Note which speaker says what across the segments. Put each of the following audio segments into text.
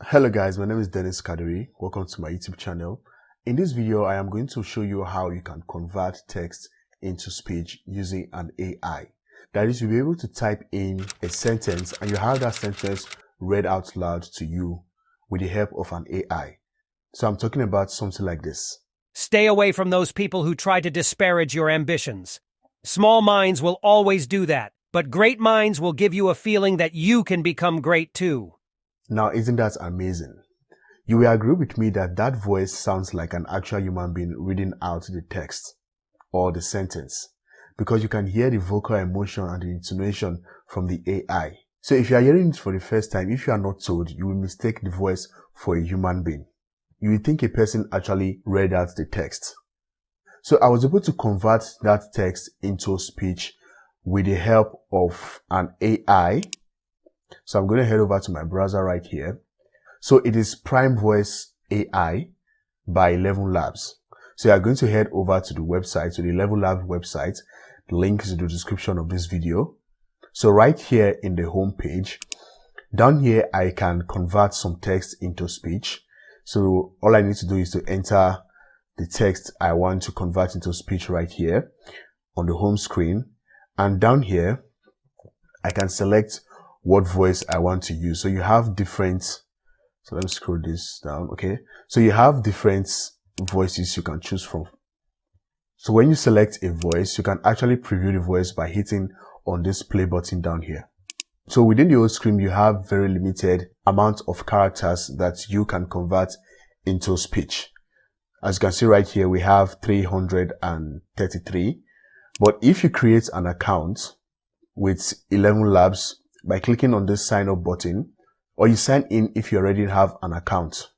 Speaker 1: Hello guys, my name is Kadiri. Welcome to my YouTube channel. In this video, I am going to show you how you can convert text into speech using an AI. That is, you'll be able to type in a sentence and you have that sentence read out loud to you with the help of an AI. So I'm talking about something like this.
Speaker 2: Stay away from those people who try to disparage your ambitions. Small minds will always do that, but great minds will give you a feeling that you can become great too.
Speaker 1: Now, isn't that amazing? You will agree with me that that voice sounds like an actual human being reading out the text or the sentence, because you can hear the vocal emotion and the intonation from the AI. So if you are hearing it for the first time, if you are not told, you will mistake the voice for a human being. You will think a person actually read out the text. So I was able to convert that text into speech with the help of an AI. So I'm going to head over to my browser right here. So it is Prime Voice AI by 11 Labs. So you are going to head over to the website, to the 11 Labs website. The link is in the description of this video. So right here in the home page, down here, I can convert some text into speech. So all I need to do is to enter the text I want to convert into speech right here on the home screen. And down here, I can select what voice I want to use. So you have different, so let me scroll this down. Okay. So you have different voices you can choose from. So when you select a voice, you can actually preview the voice by hitting on this play button down here. So within the whole screen, you have very limited amount of characters that you can convert into speech. As you can see right here, we have 333. But if you create an account with 11 Labs, by clicking on this sign up button, or you sign in if you already have an account,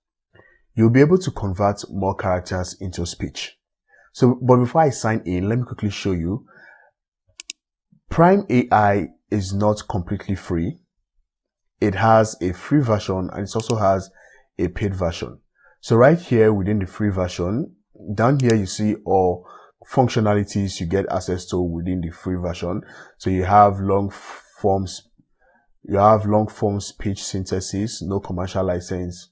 Speaker 1: you'll be able to convert more characters into speech. So, but before I sign in, let me quickly show you. Prime AI is not completely free. It has a free version and it also has a paid version. So right here within the free version, down here you see all functionalities you get access to within the free version. So you have long form speech synthesis, no commercial license.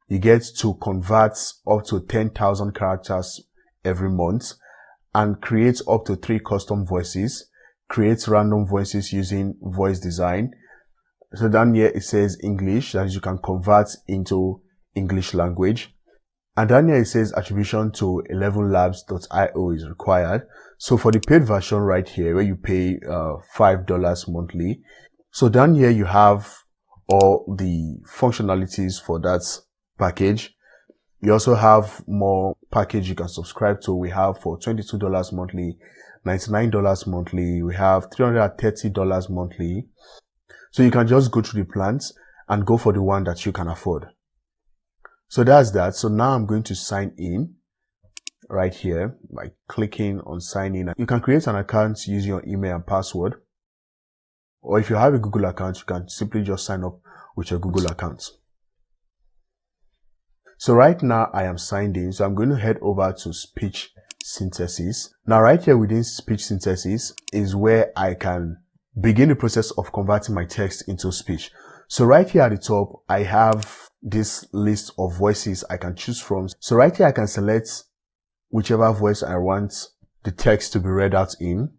Speaker 1: You get to convert up to 10,000 characters every month and create up to 3 custom voices, create random voices using voice design. So down here it says English, that you can convert into English language. And down here it says attribution to 11labs.io is required. So for the paid version right here, where you pay $5 monthly, so down here you have all the functionalities for that package. You also have more package you can subscribe to. We have for $22 monthly, $99 monthly. We have $330 monthly. So you can just go through the plans and go for the one that you can afford. So that's that. So now I'm going to sign in right here by clicking on sign in. You can create an account using your email and password. Or if you have a Google account, you can simply just sign up with your Google account. So right now I am signed in. So I'm going to head over to speech synthesis. Now right here within speech synthesis is where I can begin the process of converting my text into speech. So right here at the top, I have this list of voices I can choose from. So right here I can select whichever voice I want the text to be read out in.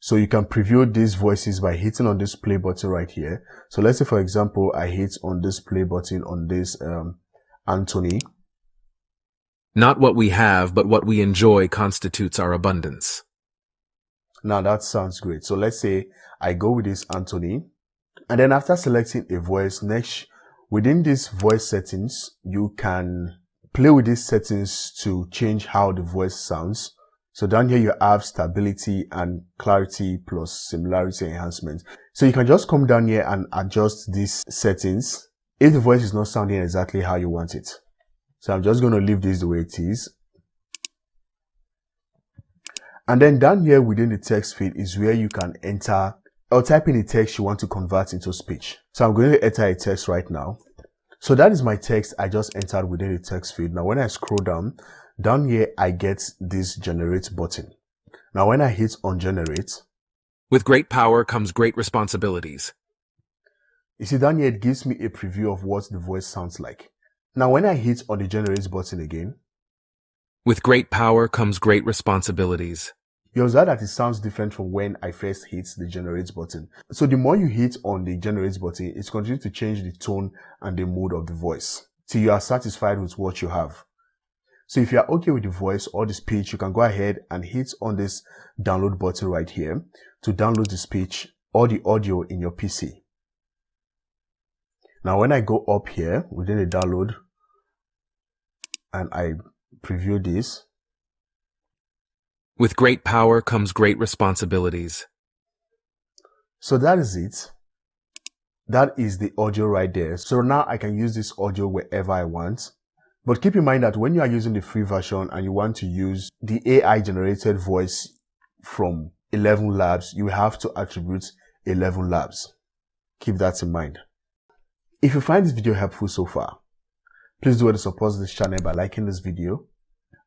Speaker 1: So you can preview these voices by hitting on this play button right here. So let's say, for example, I hit on this play button on this Anthony.
Speaker 3: Not what we have, but what we enjoy constitutes our abundance.
Speaker 1: Now that sounds great. So let's say I go with this Anthony. And then after selecting a voice, next within these voice settings, you can play with these settings to change how the voice sounds. So down here you have stability and clarity plus similarity enhancement. So you can just come down here and adjust these settings if the voice is not sounding exactly how you want it. So I'm just going to leave this the way it is. And then down here within the text field is where you can enter or type in the text you want to convert into speech. So I'm going to enter a text right now. So that is my text I just entered within the text field. Now when I scroll down here, I get this generate button. Now when I hit on generate,
Speaker 3: With great power comes great responsibilities.
Speaker 1: You see down here, it gives me a preview of what the voice sounds like. Now, when I hit on the generate button again,
Speaker 3: With great power comes great responsibilities.
Speaker 1: you observe that it sounds different from when I first hit the generate button. So the more you hit on the generate button, it's continuing to change the tone and the mood of the voice till you are satisfied with what you have. So if you are okay with the voice or the speech, you can go ahead and hit on this download button right here to download the speech or the audio in your PC. Now, when I go up here within the download and I preview this,
Speaker 3: With great power comes great responsibilities.
Speaker 1: so that is it. That is the audio right there. So now I can use this audio wherever I want. But keep in mind that when you are using the free version and you want to use the AI generated voice from 11 Labs, you have to attribute 11 Labs. Keep that in mind. If you find this video helpful so far, please do want to support this channel by liking this video,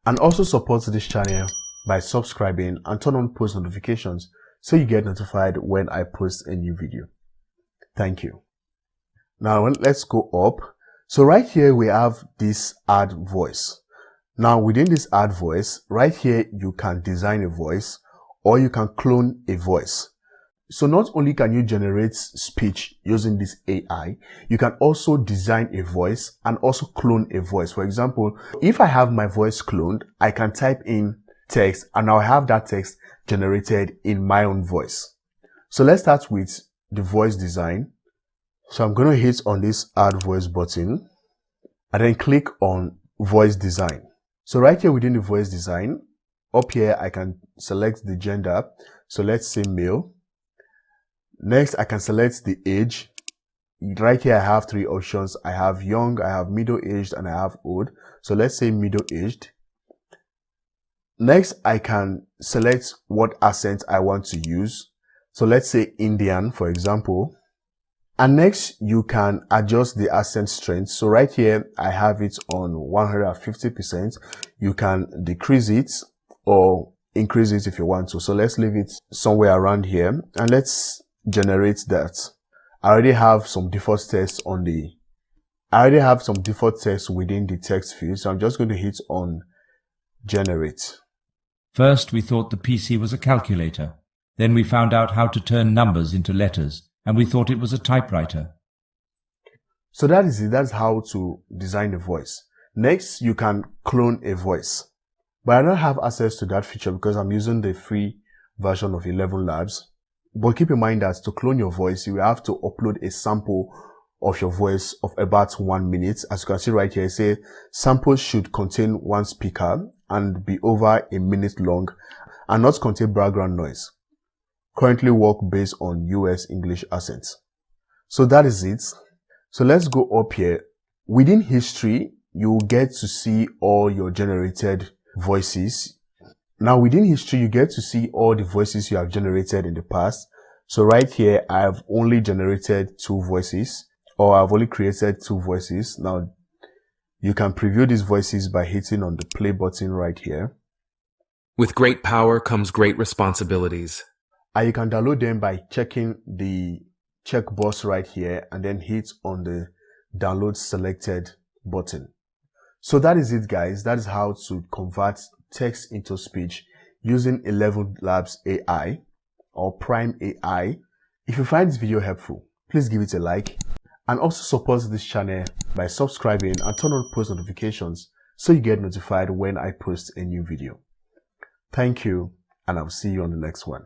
Speaker 1: and also support this channel by subscribing and turn on post notifications so you get notified when I post a new video. Thank you. Now let's go up. So right here we have this add voice. Now within this add voice, right here you can design a voice or you can clone a voice. So not only can you generate speech using this AI, you can also design a voice and also clone a voice. For example, if I have my voice cloned, I can type in text and I'll have that text generated in my own voice. So let's start with the voice design. So I'm going to hit on this add voice button and then click on voice design. So right here within the voice design, up here I can select the gender. So let's say male. Next, I can select the age. Right here, I have three options. I have young, I have middle-aged, and I have old. So let's say middle-aged. Next, I can select what accent I want to use. So let's say Indian, for example. And next, you can adjust the accent strength. So right here, I have it on 150%. You can decrease it or increase it if you want to. So let's leave it somewhere around here and let's generate that. I already have some default text within the text field. So I'm just going to hit on generate.
Speaker 4: First, we thought the PC was a calculator. Then we found out how to turn numbers into letters, and we thought it was a typewriter.
Speaker 1: So that is it. That's how to design a voice. Next, you can clone a voice. But I don't have access to that feature because I'm using the free version of 11 Labs. But keep in mind that to clone your voice, you will have to upload a sample of your voice of about 1 minute. As you can see right here, it says samples should contain one speaker and be over a minute long and not contain background noise. Currently work based on US English accents. So that is it. So let's go up here. Within history, you get to see all your generated voices. Now within history, you get to see all the voices you have generated in the past. So right here, I have only generated 2 voices, or I've only created 2 voices. Now you can preview these voices by hitting on the play button right here.
Speaker 3: With great power comes great responsibilities.
Speaker 1: And you can download them by checking the checkbox right here and then hit on the download selected button. So that is it, guys. That is how to convert text into speech using 11 Labs AI or Prime AI. If you find this video helpful, please give it a like and also support this channel by subscribing and turn on post notifications so you get notified when I post a new video. Thank you, and I'll see you on the next one.